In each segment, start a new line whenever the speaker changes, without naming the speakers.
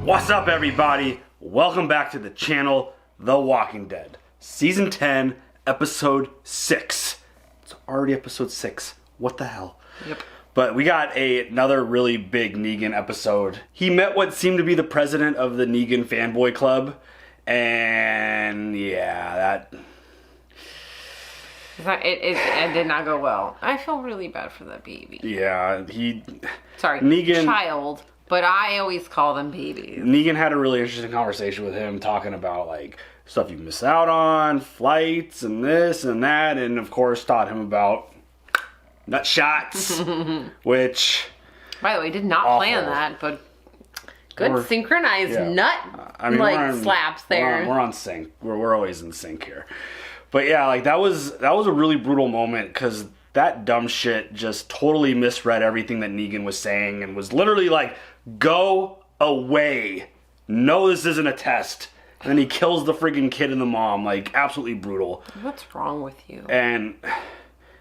What's up, everybody? Welcome back to the channel, The Walking Dead, Season 10, Episode 6. It's already Episode 6. What the hell?
Yep.
But we got another really big Negan episode. He met what seemed to be the president of the Negan fanboy club, and yeah,
It did not go well. I feel really bad for that baby.
yeah,
Negan. Child, but I always call them babies.
Negan had a really interesting conversation with him, talking about like stuff you miss out on, flights, and this and that, and of course taught him about nut shots, which,
by the way, did not plan that, but good synchronized nut slaps there.
We're on sync. We're always in sync here. But yeah, like that was a really brutal moment because that dumb shit just totally misread everything that Negan was saying and was literally like, "Go away. No, this isn't a test." And then he kills the freaking kid and the mom. Like, absolutely brutal.
What's wrong with you?
And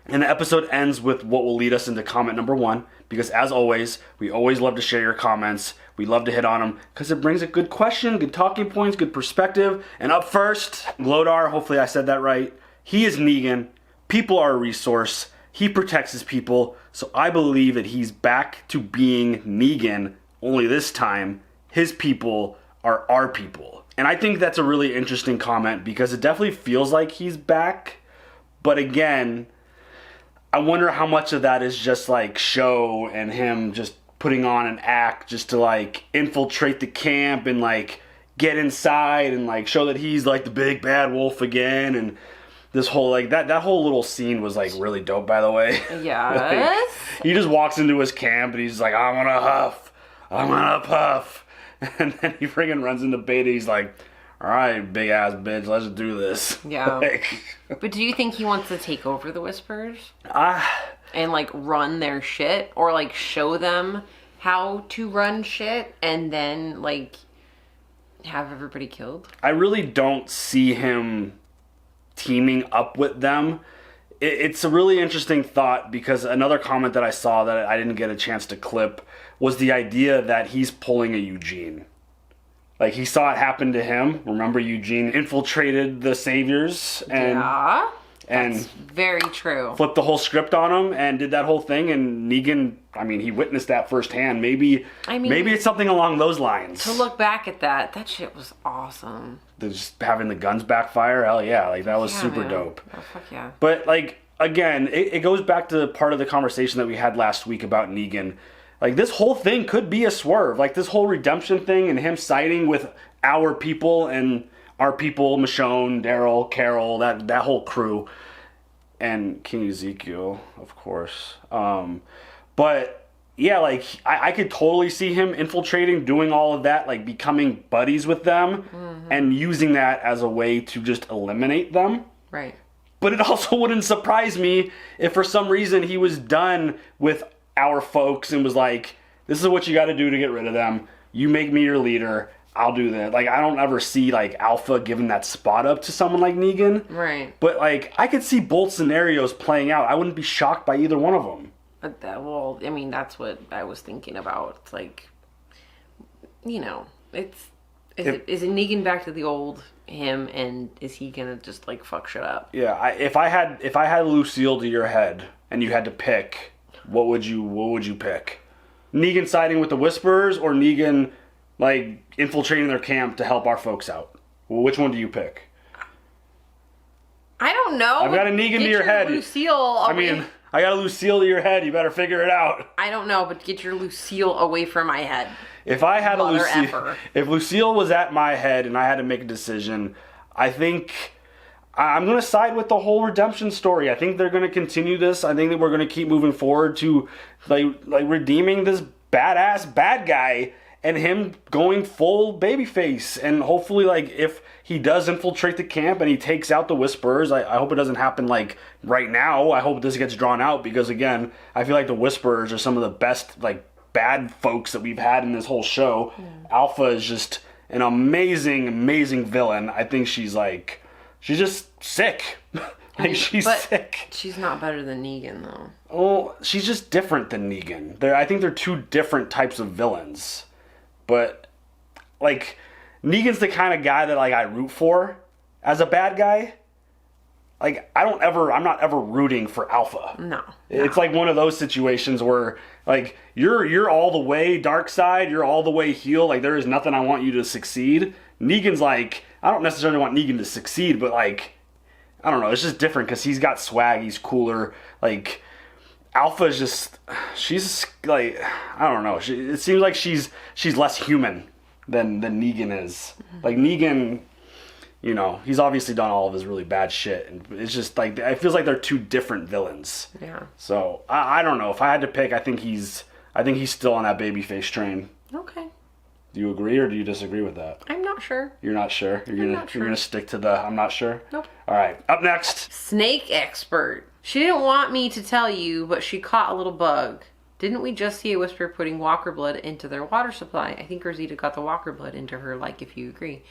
the episode ends with what will lead us into comment number 1. Because as always, we always love to share your comments. We love to hit on them because it brings a good question, good talking points, good perspective. And up first, Glodar, hopefully I said that right. He is Negan. People are a resource. He protects his people. So I believe that he's back to being Negan, only this time his people are our people. And I think that's a really interesting comment because it definitely feels like he's back. But again, I wonder how much of that is just like show and him just putting on an act just to like infiltrate the camp and like get inside and like show that he's like the big bad wolf again. And this whole like that whole little scene was like really dope, by the way.
Yeah.
Like, he just walks into his camp and he's like, "I'm gonna huff, I'm gonna puff," and then he friggin' runs into Beta. He's like, "All right, big ass bitch, let's do this."
Yeah.
Like,
but do you think he wants to take over the Whispers? And like run their shit, or like show them how to run shit and then like have everybody killed?
I really don't see him teaming up with them. It's a really interesting thought because another comment that I saw that I didn't get a chance to clip was the idea that he's pulling a Eugene. Like, he saw it happen to him. Remember, Eugene infiltrated the Saviors and
that's very true.
Flipped the whole script on him and did that whole thing. And Negan, I mean, he witnessed that firsthand. Maybe it's something along those lines.
To look back at that shit was awesome.
Just having the guns backfire, hell yeah, like that was super dope.
Oh, fuck yeah.
But like, again, it goes back to part of the conversation that we had last week about Negan. Like, this whole thing could be a swerve. Like, this whole redemption thing and him siding with our people and our people, Michonne, Daryl, Carol, that whole crew. And King Ezekiel, of course. But, yeah, like, I could totally see him infiltrating, doing all of that, like, becoming buddies with them, and using that as a way to just eliminate them.
Right.
But it also wouldn't surprise me if for some reason he was done with our folks and was like, "This is what you got to do to get rid of them. You make me your leader. I'll do that." Like, I don't ever see like Alpha giving that spot up to someone like Negan.
Right.
But like, I could see both scenarios playing out. I wouldn't be shocked by either one of them.
But I mean, that's what I was thinking about. It's like, you know, is it Negan back to the old him, and is he gonna just like fuck shit up?
Yeah. If I had Lucille to your head and you had to pick, what would you pick? Negan siding with the Whisperers or Negan like infiltrating their camp to help our folks out? Well, which one do you pick?
I don't know.
I've got a Negan to your head.
Lucille.
I got a Lucille to your head. You better figure it out.
I don't know, but get your Lucille away from my head.
If I had if Lucille was at my head and I had to make a decision, I think I'm going to side with the whole redemption story. I think they're going to continue this. I think that we're going to keep moving forward to like redeeming this badass bad guy and him going full babyface. And hopefully, like, if he does infiltrate the camp and he takes out the Whisperers, I hope it doesn't happen like right now. I hope this gets drawn out because, again, I feel like the Whisperers are some of the best like bad folks that we've had in this whole show. Alpha is just an amazing villain. I think she's just sick. Like, she's sick.
She's not better than Negan, though.
Oh, she's just different than Negan. I think they're two different types of villains. But like, Negan's the kind of guy that, like, I root for as a bad guy. Like, I'm not ever rooting for Alpha.
No.
It's like one of those situations where, like, you're all the way dark side, you're all the way heel, like, there is nothing I want you to succeed. Negan's like, I don't necessarily want Negan to succeed, but, like, I don't know, it's just different because he's got swag, he's cooler. Like, Alpha is just, she's, like, I don't know, it seems like she's less human than Negan is. Like, Negan, you know, he's obviously done all of his really bad shit, and it's just like, it feels like they're two different villains.
Yeah.
So I don't know. If I had to pick, I think he's still on that babyface train.
Okay.
Do you agree or do you disagree with that?
I'm not sure.
You're not sure. You're gonna stick to the I'm not sure.
Nope.
All right. Up next.
Snake expert. She didn't want me to tell you, but she caught a little bug. Didn't we just see a Whisper putting walker blood into their water supply? I think Rosita got the walker blood into her, like, if you agree.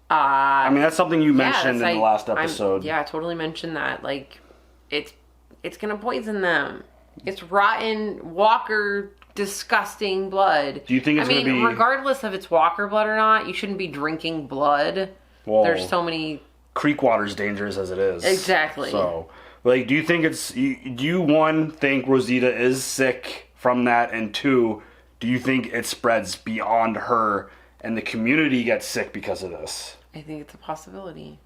I mean, that's something you mentioned in the last episode.
I totally mentioned that. Like, it's gonna poison them. It's rotten, walker, disgusting blood.
Do you think it's gonna be...
regardless of it's walker blood or not, you shouldn't be drinking blood.
Well,
there's so many...
Creek water's dangerous as it is.
Exactly.
So, like, do you think do you, one, think Rosita is sick from that, and two, do you think it spreads beyond her and the community gets sick because of this?
I think it's a possibility.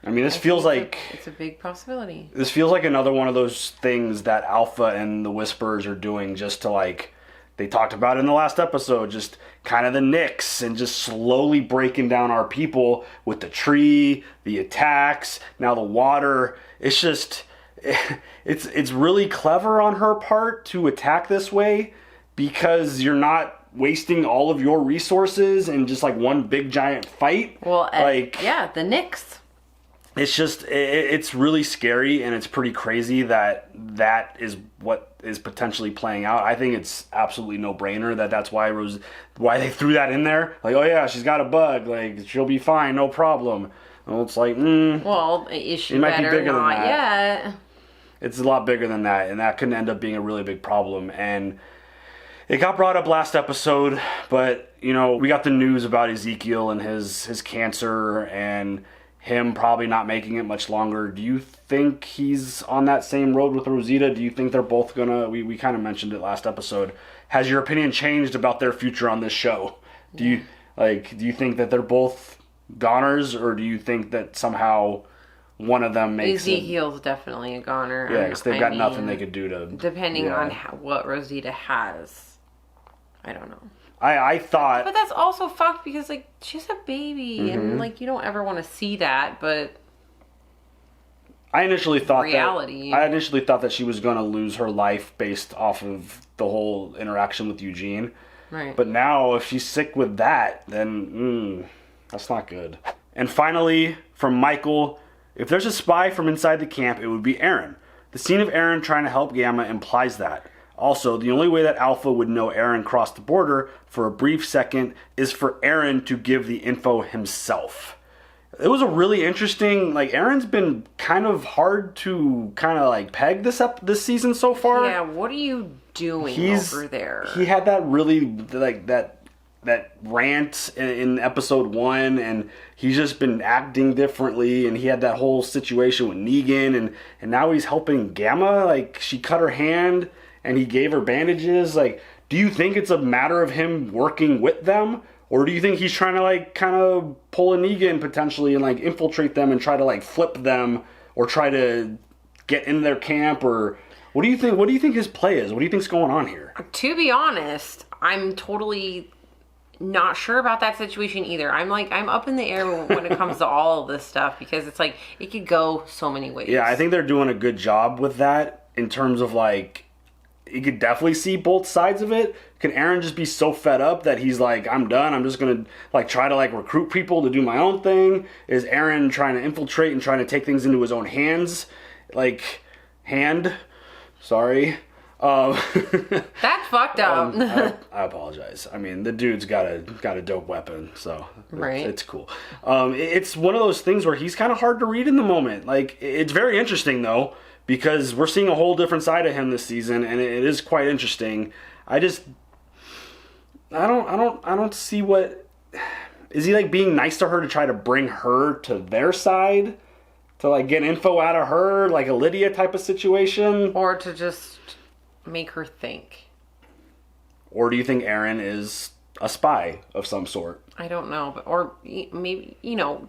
I mean, this feels like...
It's a big possibility.
This feels like another one of those things that Alpha and the Whisperers are doing just to, like... They talked about in the last episode, just kind of the nicks and just slowly breaking down our people with the tree, the attacks, now the water. It's just... It's really clever on her part to attack this way because you're not wasting all of your resources in just like one big giant fight.
Well,
like,
yeah, the Knicks.
It's just, it's really scary, and it's pretty crazy that is what is potentially playing out. I think it's absolutely no brainer that's why they threw that in there. Like, oh yeah, she's got a bug, like she'll be fine, no problem. Well, it's like,
well, is she
might be bigger
not
than that.
yet?
It's a lot bigger than that, and that could end up being a really big problem. And it got brought up last episode, but, you know, we got the news about Ezekiel and his cancer and him probably not making it much longer. Do you think he's on that same road with Rosita? Do you think they're both gonna... We kind of mentioned it last episode. Has your opinion changed about their future on this show? Do you think that they're both goners, or do you think that somehow one of them makes
Ezekiel's definitely a goner.
Yeah, because they've got nothing they could do to...
Depending on what Rosita has. I don't know.
I thought...
But that's also fucked because, like, she's a baby. And, like, you don't ever want to see that, but...
I initially thought
reality.
that she was going to lose her life based off of the whole interaction with Eugene.
Right.
But now, if she's sick with that, then, that's not good. And finally, from Michael, if there's a spy from inside the camp, it would be Aaron. The scene of Aaron trying to help Gamma implies that. Also, the only way that Alpha would know Aaron crossed the border for a brief second is for Aaron to give the info himself. It was a really interesting, like, Aaron's been kind of hard to kind of like peg this season so far.
Yeah, what are you doing over there?
He had that really, like, that rant in episode 1, and he's just been acting differently, and he had that whole situation with Negan, and now he's helping Gamma. Like, she cut her hand and he gave her bandages. Like, do you think it's a matter of him working with them? Or do you think he's trying to, like, kind of pull a Negan potentially and, like, infiltrate them and try to, like, flip them or try to get in their camp? Or what do you think? What do you think his play is? What do you think's going on here?
To be honest, I'm totally not sure about that situation either. I'm up in the air when it comes to all of this stuff because it's like it could go so many ways.
Yeah, I think they're doing a good job with that in terms of, like, you could definitely see both sides of it. Can Aaron just be so fed up that he's like, I'm done, I'm just gonna, like, try to, like, recruit people to do my own thing? Is Aaron trying to infiltrate and trying to take things into his own hands? Like, sorry.
That's fucked up.
I apologize. I mean, the dude's got a dope weapon, so
right.
It's cool. It's one of those things where he's kind of hard to read in the moment. Like, it's very interesting though, because we're seeing a whole different side of him this season, and it is quite interesting. I don't see what Is he like being nice to her to try to bring her to their side? To like get info out of her, like a Lydia type of situation?
Or to just make her think.
Or do you think Aaron is a spy of some sort?
I don't know, but or maybe, you know,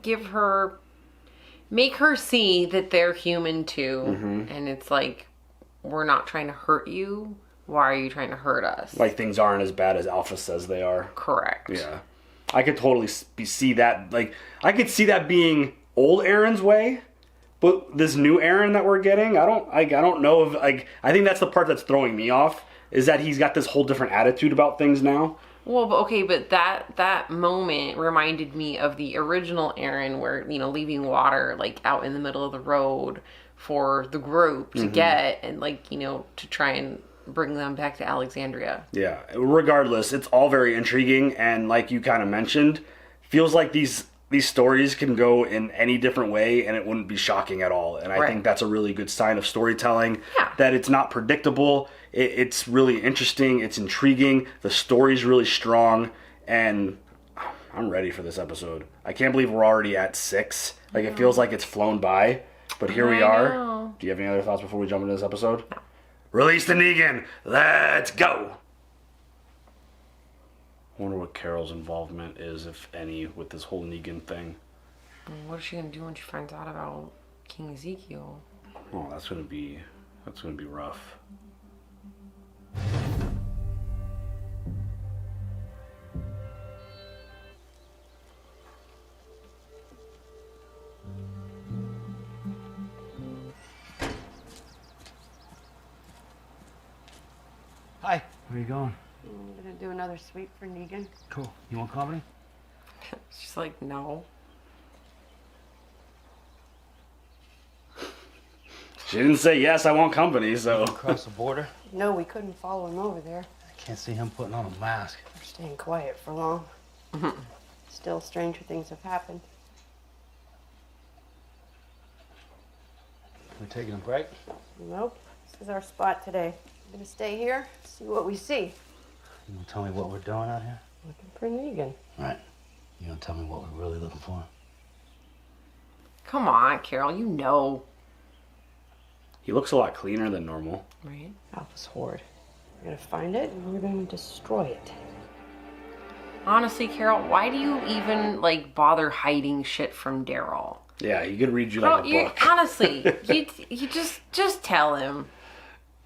make her see that they're human too, and it's like, we're not trying to hurt you. Why are you trying to hurt us?
Like things aren't as bad as Alpha says they are.
Correct.
Yeah, I could totally see that. Like, I could see that being old Aaron's way, but this new Aaron that we're getting, I don't know if like. I think that's the part that's throwing me off, is that he's got this whole different attitude about things now.
Well, but that moment reminded me of the original Aaron, where, you know, leaving water like out in the middle of the road for the group to get, and like, you know, to try and bring them back to Alexandria. Yeah.
Regardless, it's all very intriguing, and like you kind of mentioned, feels like these stories can go in any different way and it wouldn't be shocking at all. And I think that's a really good sign of storytelling. Yeah. That it's not predictable. It's really interesting. It's intriguing. The story's really strong. And I'm ready for this episode. I can't believe we're already at 6. Like, it feels like it's flown by. But here we are.
Know.
Do you have any other thoughts before we jump into this episode? No. Release the Negan. Let's go. I wonder what Carol's involvement is, if any, with this whole Negan thing.
What is she gonna do when she finds out about King Ezekiel?
Oh, that's gonna be rough.
Hi. Where are you going?
I'm gonna do another sweep for Negan.
Cool. You want company?
She's like, no.
She didn't say yes, I want company, so.
Across the border?
No, we couldn't follow him over there.
I can't see him putting on a mask.
We're staying quiet for long. Still, stranger things have happened.
We're taking a break?
Nope. This is our spot today. We're gonna stay here, see what we see.
You gonna tell me what we're doing out here?
Looking for Negan.
Right. You gonna tell me what we're really looking for?
Come on, Carol, you know.
He looks a lot cleaner than normal.
Right?
Alpha's hoard. We're gonna find it and we're gonna destroy it.
Honestly, Carol, why do you even, like, bother hiding shit from Daryl?
Yeah, he could read you like a book.
Honestly, you just tell him.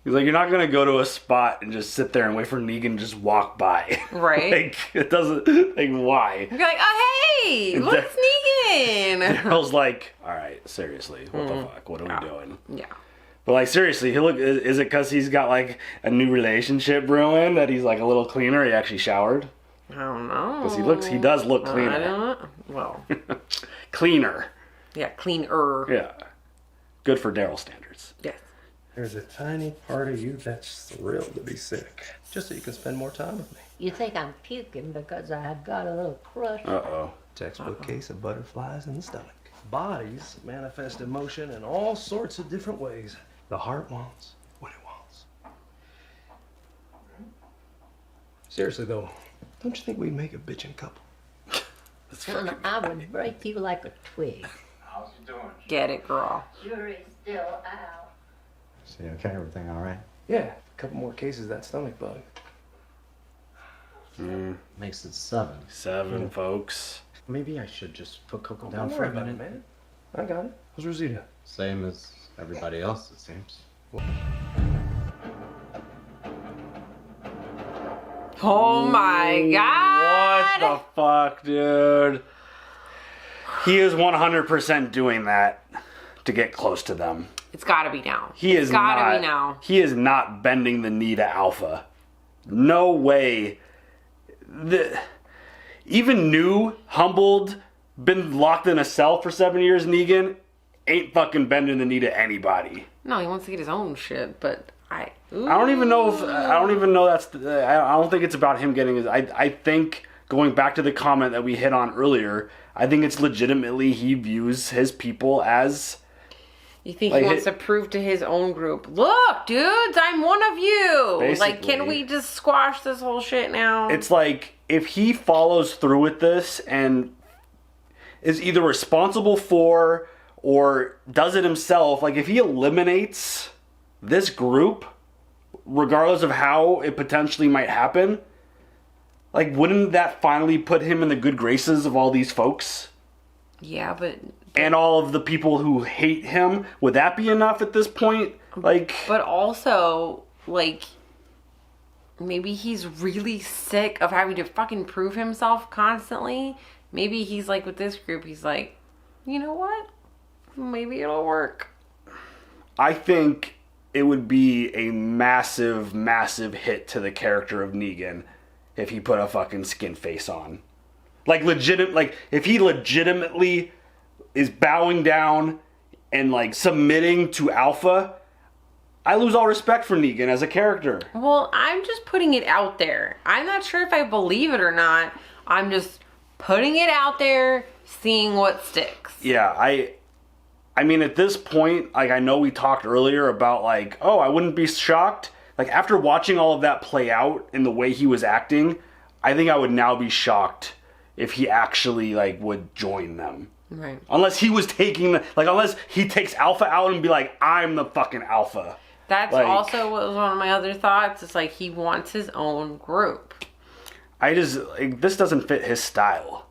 He's like, you're not going to go to a spot and just sit there and wait for Negan to just walk by.
Right.
Like, it doesn't, like, why?
You're like, oh, hey, what's Negan?
Daryl's like, all right, seriously, what the fuck? What are we doing?
Yeah.
But, like, seriously, is it because he's got, like, a new relationship brewing that he's, like, a little cleaner? He actually showered?
I don't know.
Because he does look cleaner.
I don't know. Well.
Cleaner.
Yeah, cleaner.
Yeah. Good for Daryl standards.
Yes.
There's a tiny part of you that's thrilled to be sick, just so you can spend more time with me.
You think I'm puking because I've got a little crush?
Uh-oh.
Textbook case of butterflies in the stomach. Bodies manifest emotion in all sorts of different ways. The heart wants what it wants. Seriously though, don't you think we'd make a bitchin' couple?
I would break you like a twig.
How's you doing?
Get it, girl.
Jury's still out.
See, okay, everything all right?
Yeah, a couple more cases of that stomach bug.
Makes it 7.
7, folks.
Maybe I should just put Coco
Don't
down for
worry
a
about
minute.
it, man. I got it. How's Rosita?
Same as everybody else, it seems.
Oh my god!
What the fuck, dude? He is 100% doing that to get close to them.
It's gotta be now.
He is not bending the knee to Alpha. No way. Even new, humbled, been locked in a cell for 7 years, Negan ain't fucking bending the knee to anybody.
No, he wants to get his own shit, but I
don't even know that's. I don't think it's about him getting his. I think, going back to the comment that we hit on earlier, I think it's legitimately he views his people as.
You think he wants to prove to his own group, look, dudes, I'm one of you.
Basically.
Like, can we just squash this whole shit now?
It's like if he follows through with this and is either responsible for or does it himself, like if he eliminates this group, regardless of how it potentially might happen, like wouldn't that finally put him in the good graces of all these folks?
Yeah, but
and all of the people who hate him, would that be enough at this point? Like,
but also, like, maybe he's really sick of having to fucking prove himself constantly. Maybe he's like, with this group, he's like, you know what? Maybe it'll work.
I think it would be a massive, massive hit to the character of Negan if he put a fucking skin face on. Like, if he legitimately is bowing down and, like, submitting to Alpha, I lose all respect for Negan as a character.
Well, I'm just putting it out there. I'm not sure if I believe it or not. I'm just putting it out there, seeing what sticks.
Yeah, I mean, at this point, like, I know we talked earlier about, like, oh, I wouldn't be shocked. Like, after watching all of that play out in the way he was acting, I think I would now be shocked if he actually, like, would join them.
Right.
Unless he was unless he takes Alpha out and be like, I'm the fucking Alpha.
That's
like,
also what was one of my other thoughts. It's like he wants his own group.
This doesn't fit his style.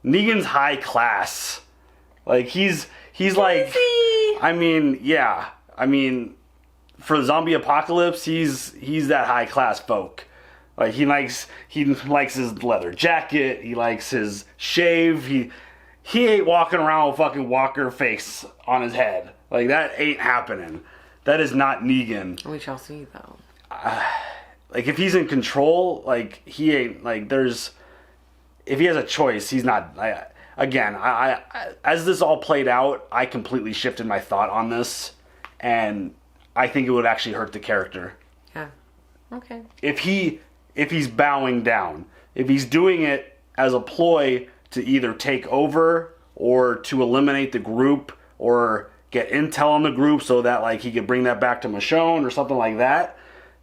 Negan's high class. Like, he's like, I mean, yeah. I mean, for the zombie apocalypse, he's that high class folk. Like, he likes his leather jacket, he likes his shave, he ain't walking around with fucking Walker face on his head. Like, that ain't happening. That is not Negan.
We shall see, though.
Like, if he's in control, like, he ain't, like, if he has a choice, he's not, again, I as this all played out, I completely shifted my thought on this, and I think it would actually hurt the character.
Yeah. Okay.
If he's bowing down, if he's doing it as a ploy to either take over or to eliminate the group or get intel on the group so that, like, he could bring that back to Michonne or something like that,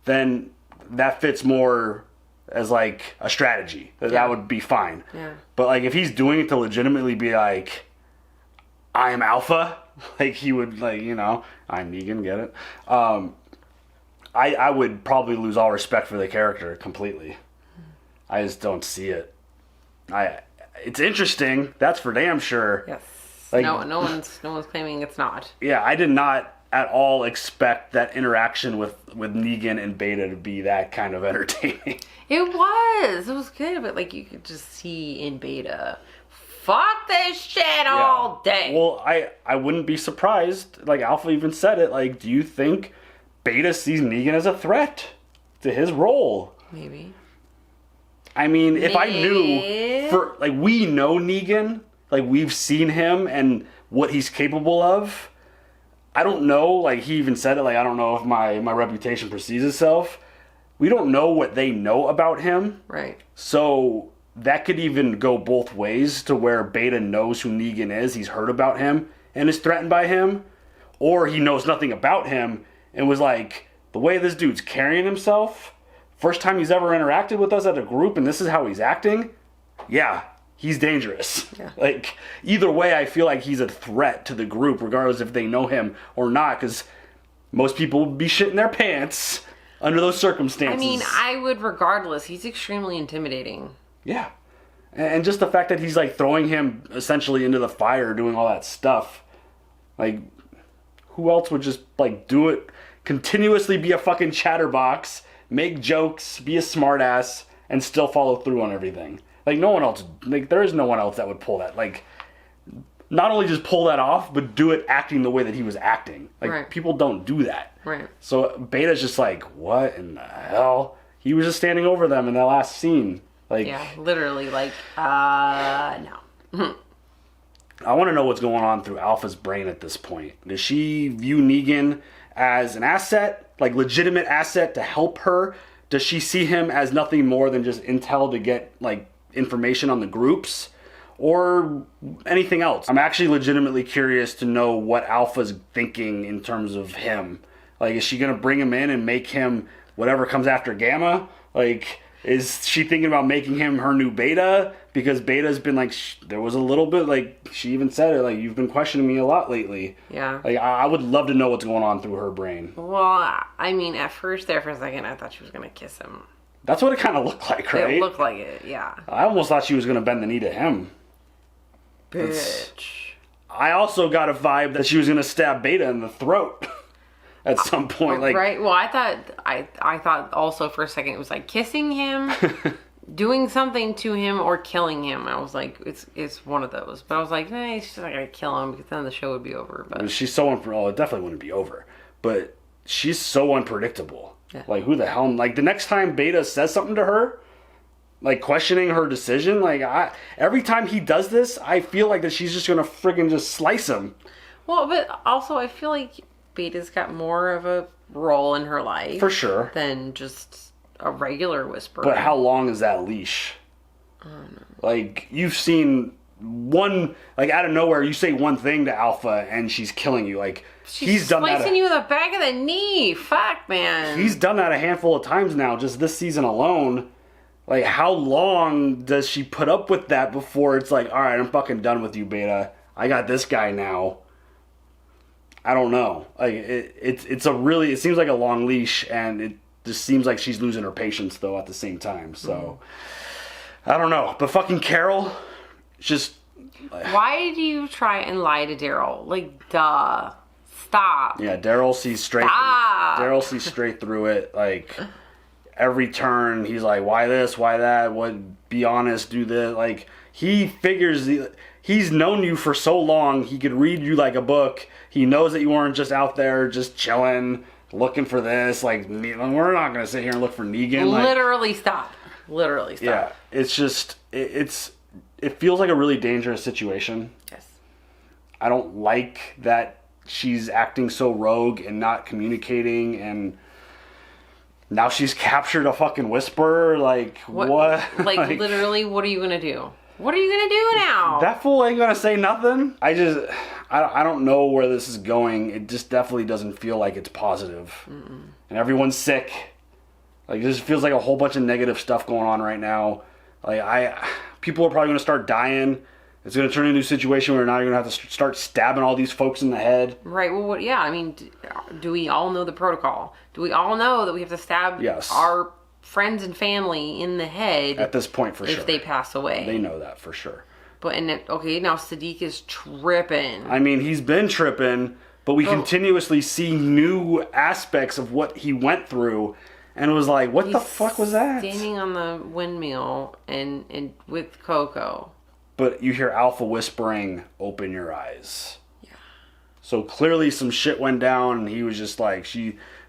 then that fits more as, like, a strategy. That would be fine.
Yeah.
But, like, if he's doing it to legitimately be like, I am Alpha, like, he would, like, you know, I'm Negan, get it? I would probably lose all respect for the character completely. I just don't see it. It's interesting, that's for damn sure.
Yes.
Like,
no one's claiming it's not.
Yeah, I did not at all expect that interaction with Negan and Beta to be that kind of entertaining.
It was good, but, like, you could just see in Beta, fuck this shit all day.
Well, I wouldn't be surprised. Like, Alpha even said it. Like, do you think Beta sees Negan as a threat to his role?
Maybe.
I mean, if I knew, we know Negan, like, we've seen him and what he's capable of. I don't know, like, he even said it, like, I don't know if my reputation precedes itself. We don't know what they know about him.
Right.
So that could even go both ways, to where Beta knows who Negan is, he's heard about him, and is threatened by him. Or he knows nothing about him and was like, the way this dude's carrying himself, first time he's ever interacted with us at a group, and this is how he's acting, yeah, he's dangerous.
Yeah.
Like, either way, I feel like he's a threat to the group, regardless if they know him or not, because most people would be shitting their pants under those circumstances.
I mean, I would regardless. He's extremely intimidating.
Yeah. And just the fact that he's, like, throwing him essentially into the fire, doing all that stuff. Like, who else would just, like, do it, continuously be a fucking chatterbox, make jokes, be a smartass, and still follow through on everything? Like, no one else, like, there is no one else that would pull that. Like, not only just pull that off, but do it acting the way that he was acting. Like,
right.
People don't do that.
Right.
So Beta's just like, what in the hell? He was just standing over them in that last scene. Like,
yeah, literally, like, no.
I want to know what's going on through Alpha's brain at this point. Does she view Negan as an asset, like legitimate asset to help her? Does she see him as nothing more than just intel to get, like, information on the groups? Or anything else? I'm actually legitimately curious to know what Alpha's thinking in terms of him. Like, is she going to bring him in and make him whatever comes after Gamma? Like, Is she thinking about making him her new Beta? Because Beta's been like, there was a little bit, like, she even said it, like, you've been questioning me a lot lately.
Yeah.
Like, I would love to know what's going on through her brain.
Well, I mean, at first there for a second, I thought she was going to kiss him.
That's what it kind of looked like, right?
It looked like it, yeah.
I almost thought she was going to bend the knee to him.
Bitch.
I also got a vibe that she was going to stab Beta in the throat at some point. Like,
right? Well, I thought also for a second it was like kissing him, doing something to him, or killing him. I was like, it's one of those. But I was like, nah, she's not gonna kill him because then the show would be over. But
she's so it definitely wouldn't be over. But she's so unpredictable.
Yeah.
Like, who the hell? Like, the next time Beta says something to her, like, questioning her decision, like, every time he does this, I feel like that she's just gonna friggin' just slice him.
Well, but also I feel like Beta's got more of a role in her life.
For sure.
Than just a regular whisperer.
But how long is that leash? Like, you've seen one, like, out of nowhere, you say one thing to Alpha and she's killing you. Like, he's done that.
Slicing you in the back of the knee. Fuck, man.
He's done that a handful of times now, just this season alone. Like, how long does she put up with that before it's like, all right, I'm fucking done with you, Beta. I got this guy now. I don't know. Like, it seems like a long leash, and it just seems like she's losing her patience, though, at the same time. So, I don't know. But fucking Carol, just...
Why do you try and lie to Daryl? Like, duh. Stop.
Yeah, Daryl sees straight through it. Like, every turn, he's like, why this, why that, what, be honest, do this. Like, he figures... He's known you for so long, he could read you like a book. He knows that you weren't just out there just chilling, looking for this. Like, we're not going to sit here and look for Negan. Like,
Literally stop. Literally stop.
Yeah, it's just, it feels like a really dangerous situation.
Yes.
I don't like that she's acting so rogue and not communicating, and now she's captured a fucking whisperer. Like, what?
Like, literally, what are you going to do? What are you going to do now?
That fool ain't going to say nothing. I don't know where this is going. It just definitely doesn't feel like it's positive. And everyone's sick. Like, it just feels like a whole bunch of negative stuff going on right now. Like, people are probably going to start dying. It's going to turn into a situation where now you're going to have to start stabbing all these folks in the head.
Right. Well, yeah. I mean, do we all know the protocol? Do we all know that we have to stab our friends and family in the head
at this point, for sure,
if they pass away?
They know that for sure.
But okay, now Siddiq is tripping.
I mean, he's been tripping, but we continuously see new aspects of what he went through, and it was like, what the fuck was that?
Standing on the windmill and with Coco.
But you hear Alpha whispering, "Open your eyes." Yeah. So clearly some shit went down, and he was just like,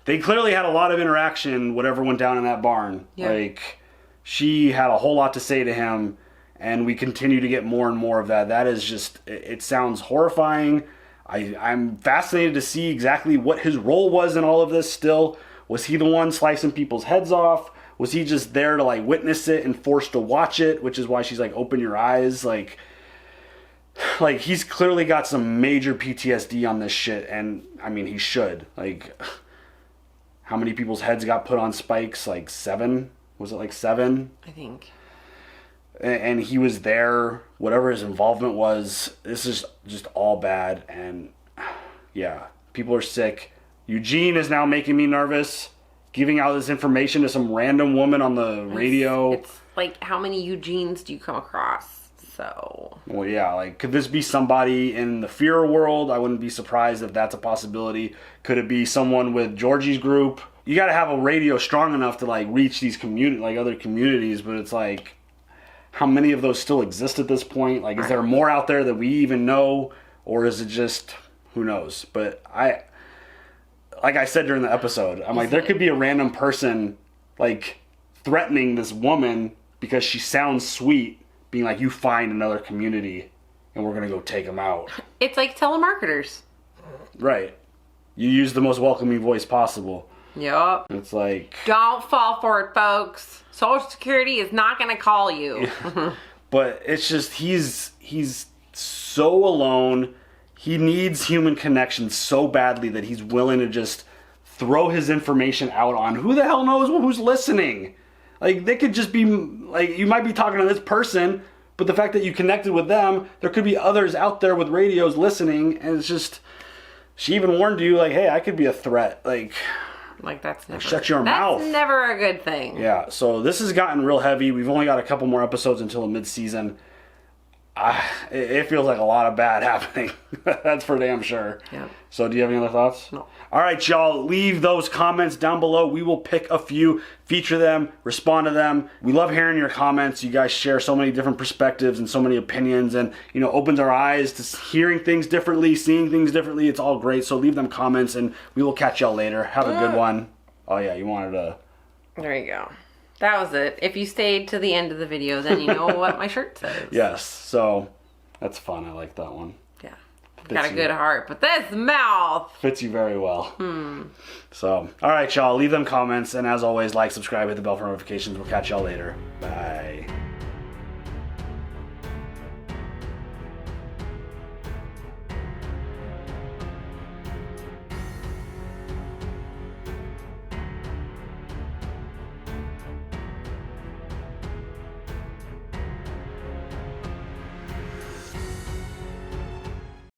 they clearly had a lot of interaction, whatever went down in that barn. Yeah. Like, she had a whole lot to say to him, and we continue to get more and more of that. That is just, it sounds horrifying. I'm fascinated to see exactly what his role was in all of this still. Was he the one slicing people's heads off? Was he just there to, like, witness it and forced to watch it, which is why she's like, open your eyes? Like he's clearly got some major PTSD on this shit, and, I mean, he should. Like, how many people's heads got put on spikes? Like 7? Was it like 7?
I think.
And he was there, whatever his involvement was. This is just all bad, and yeah, people are sick. Eugene is now making me nervous, giving out this information to some random woman on the radio.
It's like, how many Eugenes do you come across? So.
Well, yeah, like, could this be somebody in the fear world? I wouldn't be surprised if that's a possibility. Could it be someone with Georgie's group? You got to have a radio strong enough to, like, reach these other communities, but it's like, how many of those still exist at this point? Like, is there more out there that we even know, or is it just, who knows? But like I said during the episode, I'm like, there could be a random person, like, threatening this woman because she sounds sweet, being like, you find another community and we're going to go take them out.
It's like telemarketers.
Right. You use the most welcoming voice possible.
Yup.
It's like...
Don't fall for it, folks. Social Security is not going to call you.
But it's just, he's so alone. He needs human connection so badly that he's willing to just throw his information out on who the hell knows who's listening. Like, they could just be, like, you might be talking to this person, but the fact that you connected with them, there could be others out there with radios listening, and it's just, she even warned you, like, hey, I could be a threat. Like
that's never...
shut your mouth.
That's never a good thing.
Yeah, so this has gotten real heavy. We've only got a couple more episodes until the mid-season. It feels like a lot of bad happening. That's for damn sure.
Yeah.
So do you have any other thoughts?
No.
All right, y'all. Leave those comments down below. We will pick a few, feature them, respond to them. We love hearing your comments. You guys share so many different perspectives and so many opinions, and opens our eyes to hearing things differently, seeing things differently. It's all great. So leave them comments, and we will catch y'all later. Have a good one. Oh yeah, you wanted to...
There you go. That was it. If you stayed to the end of the video, then you know what my shirt says.
Yes, so that's fun. I like that one.
Yeah. Got a good heart, but this mouth
fits you very well. So, all right, y'all. Leave them comments, and as always, like, subscribe, hit the bell for notifications. We'll catch y'all later. Bye.